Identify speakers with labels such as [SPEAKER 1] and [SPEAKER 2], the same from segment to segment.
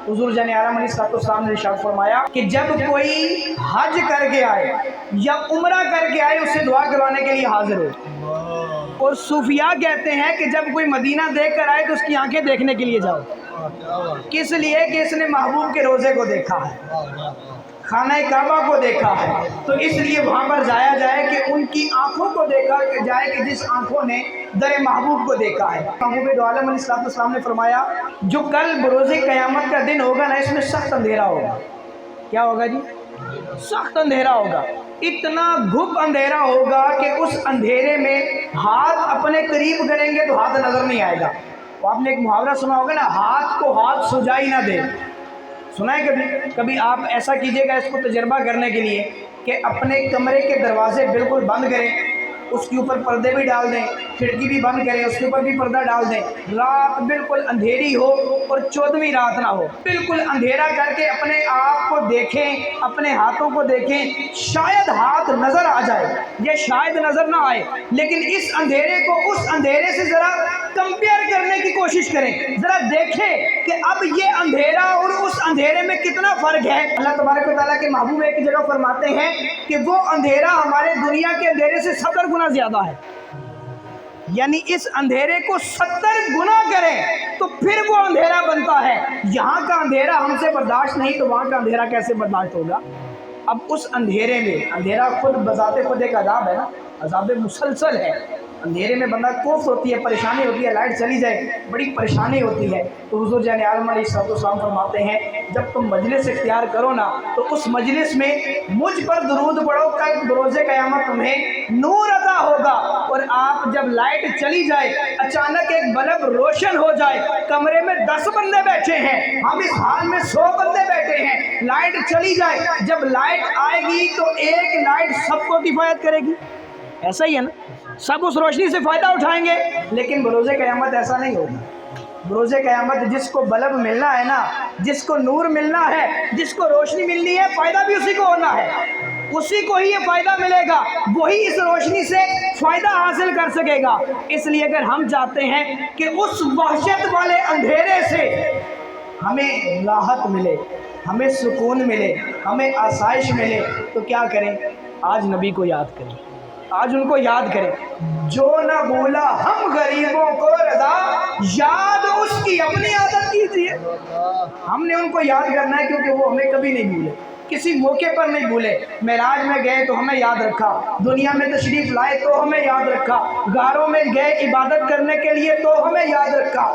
[SPEAKER 1] हुजूर जान आलम अलैहिस्सलाम ने इरशाद फरमाया कि जब कोई हज करके आए या उम्रा करके आए उससे दुआ करवाने के लिए हाजिर हो। और सूफिया कहते हैं कि जब कोई मदीना देख कर आए तो उसकी आंखें देखने के लिए जाओ। किस लिए? कि इसने महबूब के रोज़े को देखा है, खाना काबा को देखा है, तो इसलिए वहाँ पर जाया जाए कि उनकी आंखों को देखा जाए कि जिस आंखों ने दर महबूब को देखा है। महबूब दो आलम अलैहिस्सलाम ने फरमाया जो कल बरोज़े क़यामत का दिन होगा ना, इसमें सख्त अंधेरा होगा। क्या होगा जी? सख्त अंधेरा होगा। इतना घुप अंधेरा होगा कि उस अंधेरे में हाथ अपने करीब करेंगे तो हाथ नज़र नहीं आएगा। तो आपने एक मुहावरा सुना होगा ना, हाथ को हाथ सुझाई ना दे। सुना है कभी? कभी आप ऐसा कीजिएगा इसको तजर्बा करने के लिए कि अपने कमरे के दरवाजे बिल्कुल बंद करें, उसके ऊपर पर्दे भी डाल दें, खिड़की भी बंद करें, उसके ऊपर भी पर्दा डाल दें। रात बिल्कुल अंधेरी हो और 14वीं रात ना हो, बिल्कुल अंधेरा करके अपने आप को देखें, अपने हाथों को देखें। शायद हाथ नज़र आ जाए या शायद नज़र ना आए, लेकिन इस अंधेरे को उस अंधेरे से ज़रा कंपेयर करने की कोशिश करें, ज़रा देखें कि अब ये अंधेरा और उस अंधेरे में कितना फ़र्क है। अल्लाह तबारक व तआला के महबूब एक जगह फरमाते हैं कि वो अंधेरा हमारे दुनिया के अंधेरे से 70 गुना ज़्यादा है। यानी इस अंधेरे को 70 गुना करें तो फिर वो अंधेरा बनता है। यहाँ का अंधेरा हमसे बर्दाश्त नहीं तो वहाँ का अंधेरा कैसे बर्दाश्त होगा? अब उस अंधेरे में, अंधेरा खुद बजाते खुद एक अज़ाब है ना, अज़ाब मुसलसल है। अंधेरे में बंदा कोफ्त होती है, परेशानी होती है, लाइट चली जाए बड़ी परेशानी होती है। तो हुज़ूर जान आलम अलैहिस्सलाम फरमाते हैं जब तुम मजलिस इख्तियार करो ना तो उस मजलिस में मुझ पर दुरूद पढ़ो, कल बरोज़े क़यामत तुम्हें नूर अता होगा। और आप जब लाइट चली जाए, अचानक एक बल्ब रोशन हो जाए, कमरे में 10 बंदे बैठे हैं, हम इस हाल में 100 बंदे बैठे हैं, लाइट चली जाए, जब लाइट आएगी तो एक लाइट सबको किफ़ायत करेगी। ऐसा ही है ना, सब उस रोशनी से फ़ायदा उठाएंगे। लेकिन बरोज़े क़यामत ऐसा नहीं होगा। बरोज़े क़यामत जिसको बल्ब मिलना है ना, जिसको नूर मिलना है, जिसको रोशनी मिलनी है, फ़ायदा भी उसी को होना है, उसी को ही ये फ़ायदा मिलेगा, वही इस रोशनी से फ़ायदा हासिल कर सकेगा। इसलिए अगर हम चाहते हैं कि उस वहशत वाले अंधेरे से हमें राहत मिले, हमें सुकून मिले, हमें आसाइश मिले, तो क्या करें? आज नबी को याद करें, आज उनको याद करें। जो न भूला हम गरीबों को रज़ा, याद उसकी अपनी आदत कीजिए। हमने उनको याद करना है क्योंकि वो हमें कभी नहीं भूले, किसी मौके पर नहीं भूले। मेराज में गए तो हमें याद रखा, दुनिया में तशरीफ़ लाए तो हमें याद रखा, गारों में गए इबादत करने के लिए तो हमें याद रखा,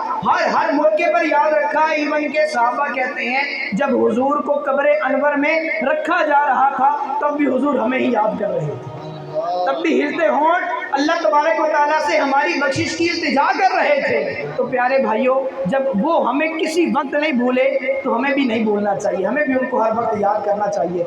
[SPEAKER 1] हर मौके पर याद रखा। इवन के सहाबा कहते हैं जब हुजूर को कब्र अनवर में रखा जा रहा था तब भी हुजूर हमें ही याद कर रहे थे, तब भी हिलते होंठ अल्लाह तबारक व तआला से हमारी बख्शिश की इल्तिजा कर रहे थे। तो प्यारे भाइयों, जब वो हमें किसी वक्त नहीं भूले तो हमें भी नहीं भूलना चाहिए, हमें भी उनको हर वक्त याद करना चाहिए।